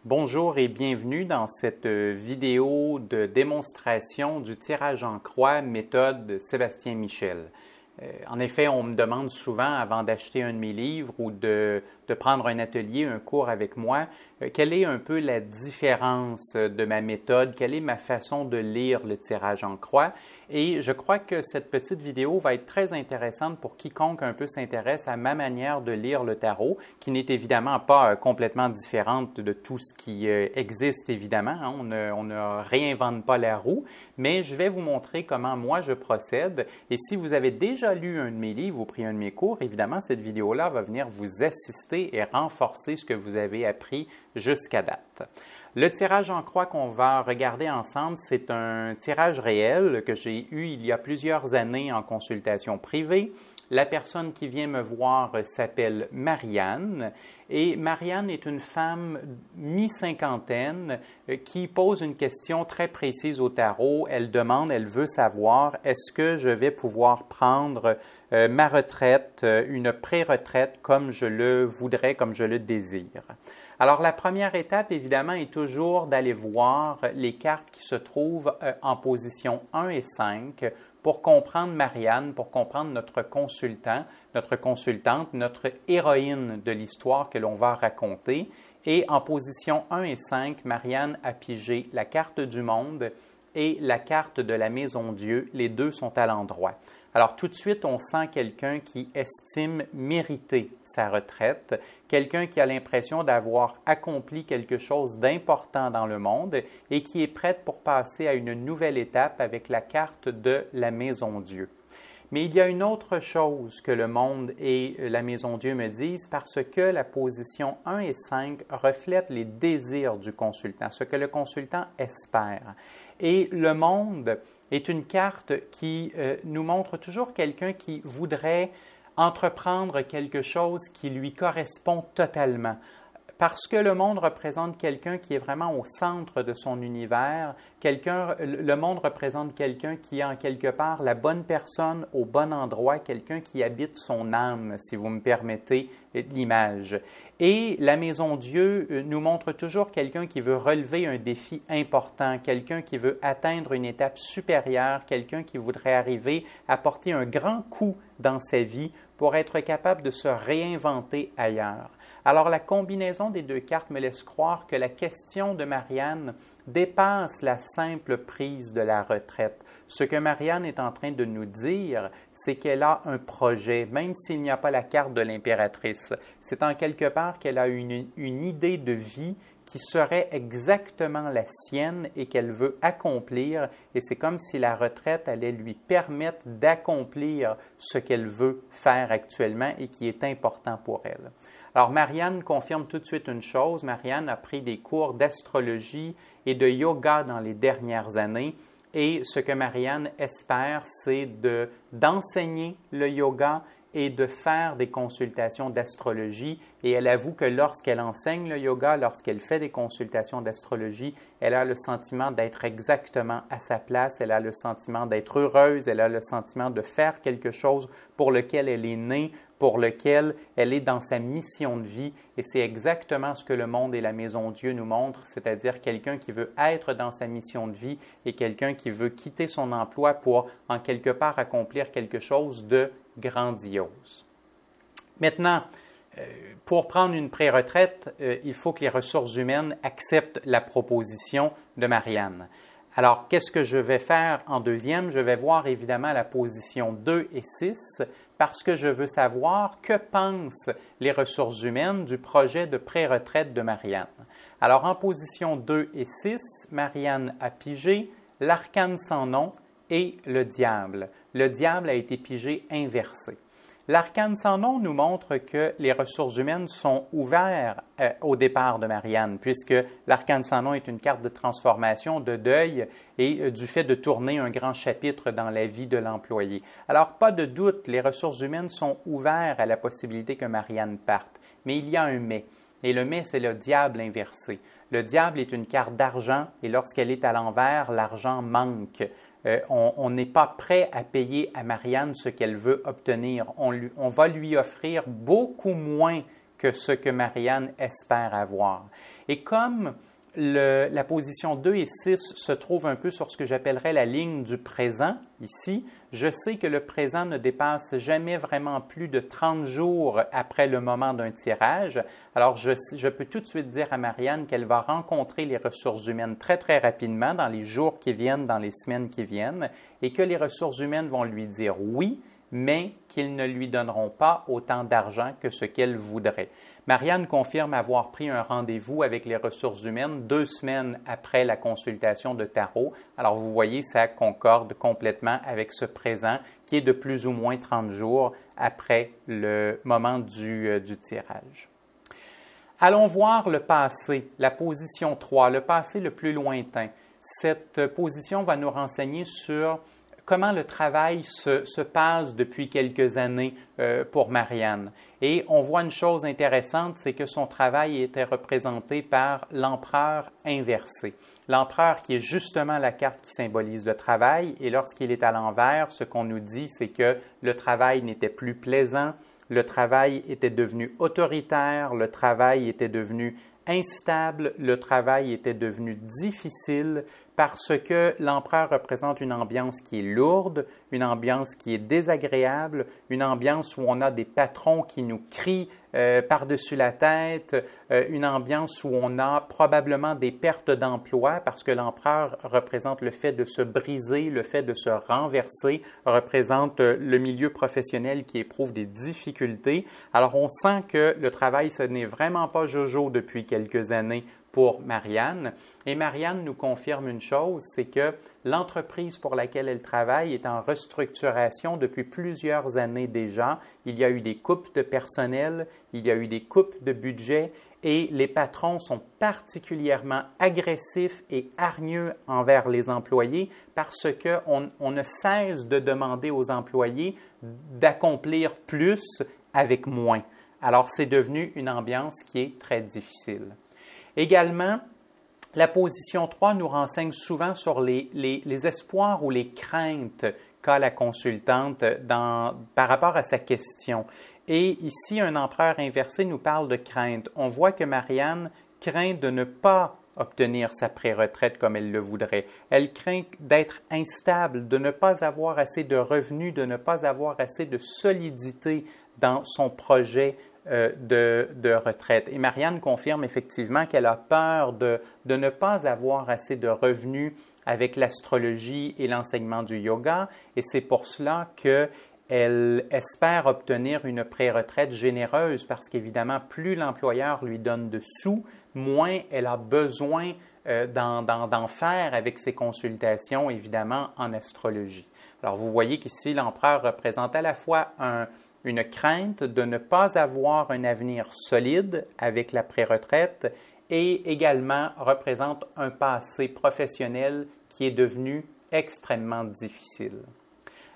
Bonjour et bienvenue dans cette vidéo de démonstration du tirage en croix méthode Sébastien Michel. En effet, on me demande souvent avant d'acheter un de mes livres ou de prendre un atelier, un cours avec moi, quelle est un peu la différence de ma méthode, quelle est ma façon de lire le tirage en croix. Et je crois que cette petite vidéo va être très intéressante pour quiconque un peu s'intéresse à ma manière de lire le tarot, qui n'est évidemment pas complètement différente de tout ce qui existe évidemment. Hein. On ne réinvente pas la roue, mais je vais vous montrer comment moi je procède. Et si vous avez déjà lu un de mes livres ou pris un de mes cours, évidemment, cette vidéo-là va venir vous assister et renforcer ce que vous avez appris jusqu'à date. Le tirage en croix qu'on va regarder ensemble, c'est un tirage réel que j'ai eu il y a plusieurs années en consultation privée. La personne qui vient me voir s'appelle Marianne et Marianne est une femme mi-cinquantaine qui pose une question très précise au tarot. Elle demande, elle veut savoir, est-ce que je vais pouvoir prendre ma retraite, une pré-retraite comme je le voudrais, comme je le désire. Alors, la première étape, évidemment, est toujours d'aller voir les cartes qui se trouvent en position 1 et 5 pour comprendre Marianne, pour comprendre notre consultant, notre consultante, notre héroïne de l'histoire que l'on va raconter. Et en position 1 et 5, Marianne a pigé la carte du monde et la carte de la maison Dieu. Les deux sont à l'endroit. Alors, tout de suite, on sent quelqu'un qui estime mériter sa retraite, quelqu'un qui a l'impression d'avoir accompli quelque chose d'important dans le monde et qui est prête pour passer à une nouvelle étape avec la carte de la Maison Dieu. Mais il y a une autre chose que le monde et la Maison Dieu me disent parce que la position 1 et 5 reflètent les désirs du consultant, ce que le consultant espère. Et le monde est une carte qui nous montre toujours quelqu'un qui voudrait entreprendre quelque chose qui lui correspond totalement. Parce que le monde représente quelqu'un qui est vraiment au centre de son univers, le monde représente quelqu'un qui est en quelque part la bonne personne au bon endroit, quelqu'un qui habite son âme, si vous me permettez l'image. Et la Maison Dieu nous montre toujours quelqu'un qui veut relever un défi important, quelqu'un qui veut atteindre une étape supérieure, quelqu'un qui voudrait arriver à porter un grand coup dans sa vie pour être capable de se réinventer ailleurs. Alors, la combinaison des deux cartes me laisse croire que la question de Marianne dépasse la simple prise de la retraite. Ce que Marianne est en train de nous dire, c'est qu'elle a un projet, même s'il n'y a pas la carte de l'impératrice. C'est en quelque part qu'elle a une idée de vie qui serait exactement la sienne et qu'elle veut accomplir. Et c'est comme si la retraite allait lui permettre d'accomplir ce qu'elle veut faire actuellement et qui est important pour elle. Alors, Marianne confirme tout de suite une chose. Marianne a pris des cours d'astrologie et de yoga dans les dernières années. Et ce que Marianne espère, c'est d'enseigner le yoga et de faire des consultations d'astrologie. Et elle avoue que lorsqu'elle enseigne le yoga, lorsqu'elle fait des consultations d'astrologie, elle a le sentiment d'être exactement à sa place, elle a le sentiment d'être heureuse, elle a le sentiment de faire quelque chose pour lequel elle est née, pour lequel elle est dans sa mission de vie. Et c'est exactement ce que le monde et la Maison Dieu nous montrent, c'est-à-dire quelqu'un qui veut être dans sa mission de vie et quelqu'un qui veut quitter son emploi pour, en quelque part, accomplir quelque chose de grandiose. Maintenant, pour prendre une pré-retraite, il faut que les ressources humaines acceptent la proposition de Marianne. Alors, qu'est-ce que je vais faire en deuxième? Je vais voir évidemment la position 2 et 6 parce que je veux savoir que pensent les ressources humaines du projet de pré-retraite de Marianne. Alors, en position 2 et 6, Marianne a pigé l'arcane sans nom et le diable. Le diable a été pigé inversé. L'arcane sans nom nous montre que les ressources humaines sont ouvertes au départ de Marianne, puisque l'arcane sans nom est une carte de transformation, de deuil et du fait de tourner un grand chapitre dans la vie de l'employé. Alors, pas de doute, les ressources humaines sont ouvertes à la possibilité que Marianne parte. Mais il y a un mais. Et le mais, c'est le diable inversé. Le diable est une carte d'argent et lorsqu'elle est à l'envers, l'argent manque. On n'est pas prêt à payer à Marianne ce qu'elle veut obtenir. On va lui offrir beaucoup moins que ce que Marianne espère avoir. Et comme la position 2 et 6 se trouvent un peu sur ce que j'appellerais la ligne du présent ici, je sais que le présent ne dépasse jamais vraiment plus de 30 jours après le moment d'un tirage. Alors, je peux tout de suite dire à Marianne qu'elle va rencontrer les ressources humaines très, très rapidement dans les jours qui viennent, dans les semaines qui viennent, et que les ressources humaines vont lui dire oui, mais qu'ils ne lui donneront pas autant d'argent que ce qu'elle voudrait. Marianne confirme avoir pris un rendez-vous avec les ressources humaines 2 semaines après la consultation de tarot. Alors, vous voyez, ça concorde complètement avec ce présent qui est de plus ou moins 30 jours après le moment du tirage. Allons voir le passé, la position 3, le passé le plus lointain. Cette position va nous renseigner sur comment le travail se passe depuis quelques années pour Marianne. Et on voit une chose intéressante, c'est que son travail était représenté par l'empereur inversé. L'empereur qui est justement la carte qui symbolise le travail, et lorsqu'il est à l'envers, ce qu'on nous dit, c'est que le travail n'était plus plaisant, le travail était devenu autoritaire, le travail était devenu instable, le travail était devenu difficile parce que l'empereur représente une ambiance qui est lourde, une ambiance qui est désagréable, une ambiance où on a des patrons qui nous crient par-dessus la tête, une ambiance où on a probablement des pertes d'emploi parce que l'empereur représente le fait de se briser, le fait de se renverser, représente le milieu professionnel qui éprouve des difficultés. Alors on sent que le travail, ce n'est vraiment pas jojo depuis quelques années pour Marianne. Et Marianne nous confirme une chose, c'est que l'entreprise pour laquelle elle travaille est en restructuration depuis plusieurs années déjà. Il y a eu des coupes de personnel, il y a eu des coupes de budget et les patrons sont particulièrement agressifs et hargneux envers les employés parce qu'on ne cesse de demander aux employés d'accomplir plus avec moins. Alors, c'est devenu une ambiance qui est très difficile. Également, la position 3 nous renseigne souvent sur les espoirs ou les craintes qu'a la consultante par rapport à sa question. Et ici, un empereur inversé nous parle de crainte. On voit que Marianne craint de ne pas obtenir sa pré-retraite comme elle le voudrait. Elle craint d'être instable, de ne pas avoir assez de revenus, de ne pas avoir assez de solidité dans son projet de retraite. Et Marianne confirme effectivement qu'elle a peur de ne pas avoir assez de revenus avec l'astrologie et l'enseignement du yoga. Et c'est pour cela qu'elle espère obtenir une pré-retraite généreuse parce qu'évidemment, plus l'employeur lui donne de sous, moins elle a besoin d'en faire avec ses consultations, évidemment, en astrologie. Alors, vous voyez qu'ici, l'empereur représente à la fois une crainte de ne pas avoir un avenir solide avec la pré-retraite et également représente un passé professionnel qui est devenu extrêmement difficile.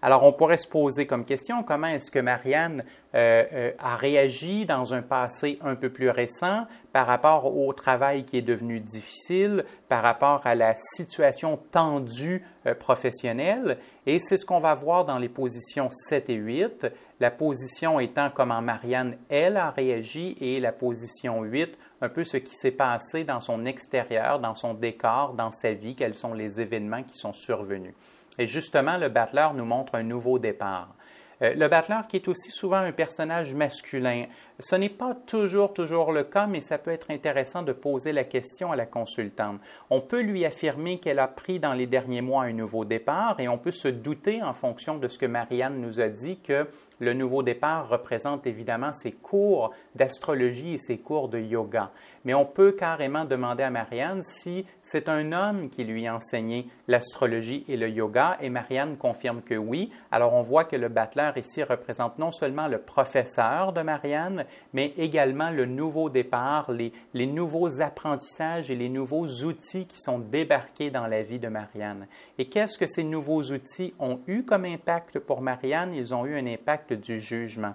Alors, on pourrait se poser comme question, comment est-ce que Marianne a réagi dans un passé un peu plus récent par rapport au travail qui est devenu difficile, par rapport à la situation tendue professionnelle? Et c'est ce qu'on va voir dans les positions 7 et 8, la position étant comment Marianne, elle, a réagi et la position 8, un peu ce qui s'est passé dans son extérieur, dans son décor, dans sa vie, quels sont les événements qui sont survenus. Et justement, le battleur nous montre un nouveau départ. Le battleur qui est aussi souvent un personnage masculin. Ce n'est pas toujours le cas, mais ça peut être intéressant de poser la question à la consultante. On peut lui affirmer qu'elle a pris dans les derniers mois un nouveau départ et on peut se douter en fonction de ce que Marianne nous a dit que le nouveau départ représente évidemment ses cours d'astrologie et ses cours de yoga. Mais on peut carrément demander à Marianne si c'est un homme qui lui a enseigné l'astrologie et le yoga et Marianne confirme que oui. Alors on voit que le battleur ici représente non seulement le professeur de Marianne, mais également le nouveau départ, les nouveaux apprentissages et les nouveaux outils qui sont débarqués dans la vie de Marianne. Et qu'est-ce que ces nouveaux outils ont eu comme impact pour Marianne? Ils ont eu un impact du jugement.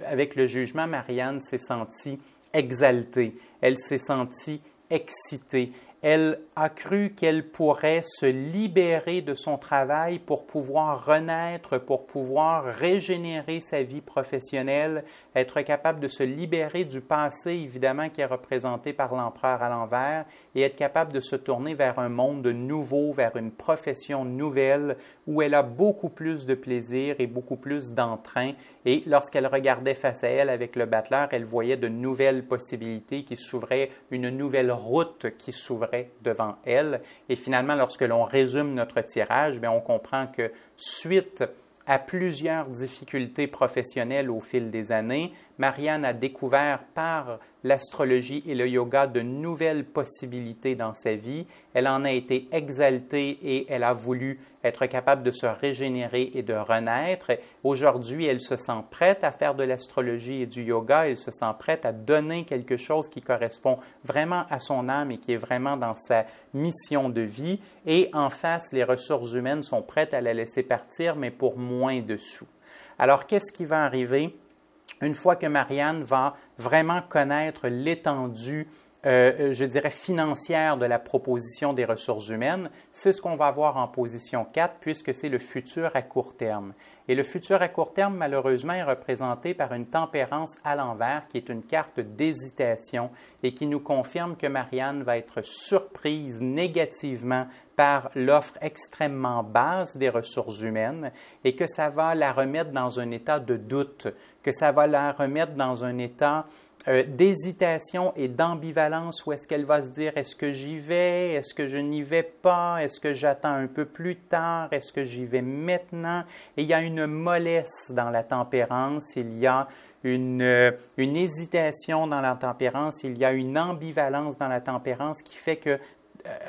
Avec le jugement, Marianne s'est sentie exaltée, elle s'est sentie excitée. Elle a cru qu'elle pourrait se libérer de son travail pour pouvoir renaître, pour pouvoir régénérer sa vie professionnelle, être capable de se libérer du passé, évidemment, qui est représenté par l'empereur à l'envers, et être capable de se tourner vers un monde nouveau, vers une profession nouvelle, où elle a beaucoup plus de plaisir et beaucoup plus d'entrain. Et lorsqu'elle regardait face à elle avec le battleur, elle voyait de nouvelles possibilités qui s'ouvraient, une nouvelle route qui s'ouvrait devant elle. Et finalement, lorsque l'on résume notre tirage, bien, on comprend que suite à plusieurs difficultés professionnelles au fil des années, Marianne a découvert par l'astrologie et le yoga de nouvelles possibilités dans sa vie. Elle en a été exaltée et elle a voulu être capable de se régénérer et de renaître. Aujourd'hui, elle se sent prête à faire de l'astrologie et du yoga. Elle se sent prête à donner quelque chose qui correspond vraiment à son âme et qui est vraiment dans sa mission de vie. Et en face, les ressources humaines sont prêtes à la laisser partir, mais pour moins de sous. Alors, qu'est-ce qui va arriver une fois que Marianne va vraiment connaître l'étendue, je dirais, financière de la proposition des ressources humaines? C'est ce qu'on va voir en position 4, puisque c'est le futur à court terme. Et le futur à court terme, malheureusement, est représenté par une tempérance à l'envers, qui est une carte d'hésitation et qui nous confirme que Marianne va être surprise négativement par l'offre extrêmement basse des ressources humaines et que ça va la remettre dans un état de doute, que ça va la remettre dans un état d'hésitation et d'ambivalence où est-ce qu'elle va se dire est-ce que j'y vais, est-ce que je n'y vais pas, est-ce que j'attends un peu plus tard, est-ce que j'y vais maintenant? Et il y a une mollesse dans la tempérance, il y a une hésitation dans la tempérance, il y a une ambivalence dans la tempérance qui fait que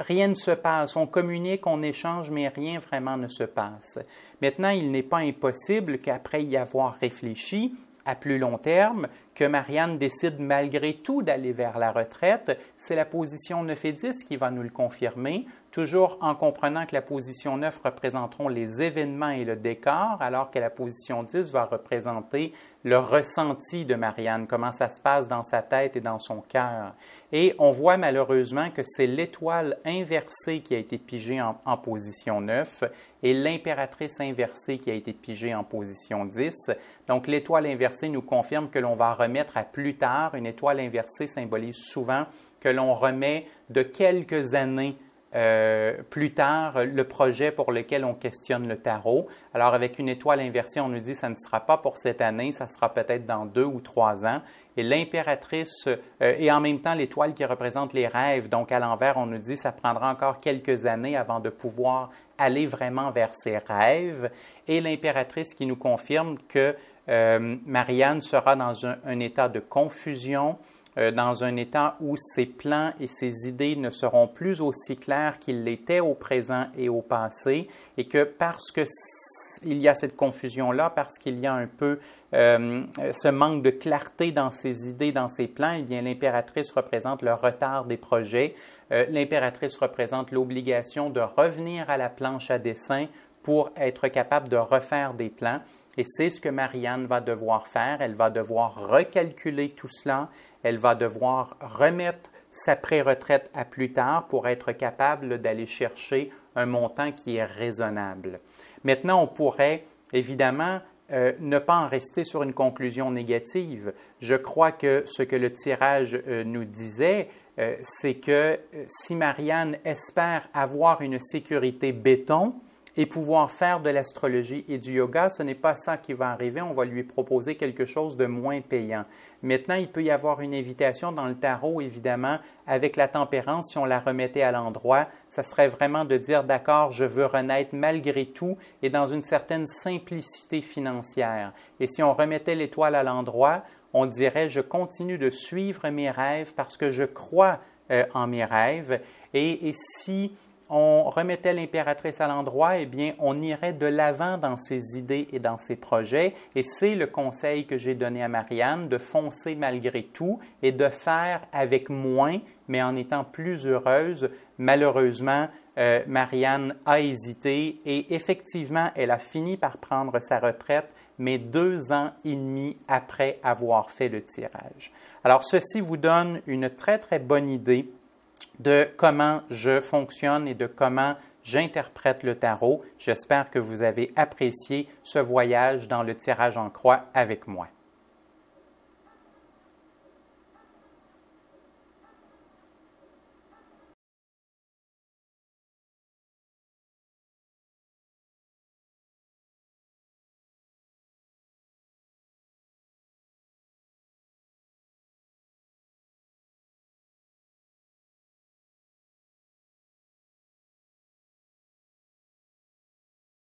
rien ne se passe. On communique, on échange, mais rien vraiment ne se passe. Maintenant, il n'est pas impossible qu'après y avoir réfléchi, à plus long terme, que Marianne décide malgré tout d'aller vers la retraite. C'est la position 9 et 10 qui va nous le confirmer, toujours en comprenant que la position 9 représenteront les événements et le décor, alors que la position 10 va représenter le ressenti de Marianne, comment ça se passe dans sa tête et dans son cœur. Et on voit malheureusement que c'est l'étoile inversée qui a été pigée en position 9 et l'impératrice inversée qui a été pigée en position 10. Donc l'étoile inversée nous confirme que l'on va remettre à plus tard. Une étoile inversée symbolise souvent que l'on remet de quelques années plus tard le projet pour lequel on questionne le tarot. Alors avec une étoile inversée, on nous dit que ça ne sera pas pour cette année, ça sera peut-être dans 2 ou 3 ans. Et l'impératrice, et en même temps l'étoile qui représente les rêves, donc à l'envers, on nous dit que ça prendra encore quelques années avant de pouvoir aller vraiment vers ses rêves. Et l'impératrice qui nous confirme que Marianne sera dans un état de confusion, dans un état où ses plans et ses idées ne seront plus aussi clairs qu'ils l'étaient au présent et au passé, et que parce que il y a cette confusion-là, parce qu'il y a un peu ce manque de clarté dans ses idées, dans ses plans, eh bien l'impératrice représente le retard des projets. L'impératrice représente l'obligation de revenir à la planche à dessin pour être capable de refaire des plans. Et c'est ce que Marianne va devoir faire. Elle va devoir recalculer tout cela. Elle va devoir remettre sa pré-retraite à plus tard pour être capable d'aller chercher un montant qui est raisonnable. Maintenant, on pourrait évidemment ne pas en rester sur une conclusion négative. Je crois que ce que le tirage nous disait, c'est que si Marianne espère avoir une sécurité béton, et pouvoir faire de l'astrologie et du yoga, ce n'est pas ça qui va arriver. On va lui proposer quelque chose de moins payant. Maintenant, il peut y avoir une invitation dans le tarot, évidemment, avec la tempérance, si on la remettait à l'endroit, ça serait vraiment de dire, d'accord, je veux renaître malgré tout et dans une certaine simplicité financière. Et si on remettait l'étoile à l'endroit, on dirait, je continue de suivre mes rêves parce que je crois en mes rêves. Et si on remettait l'impératrice à l'endroit, eh bien, on irait de l'avant dans ses idées et dans ses projets. Et c'est le conseil que j'ai donné à Marianne, de foncer malgré tout et de faire avec moins, mais en étant plus heureuse. Malheureusement, Marianne a hésité et effectivement, elle a fini par prendre sa retraite, mais 2 ans et demi après avoir fait le tirage. Alors, ceci vous donne une très, très bonne idée de comment je fonctionne et de comment j'interprète le tarot. J'espère que vous avez apprécié ce voyage dans le tirage en croix avec moi.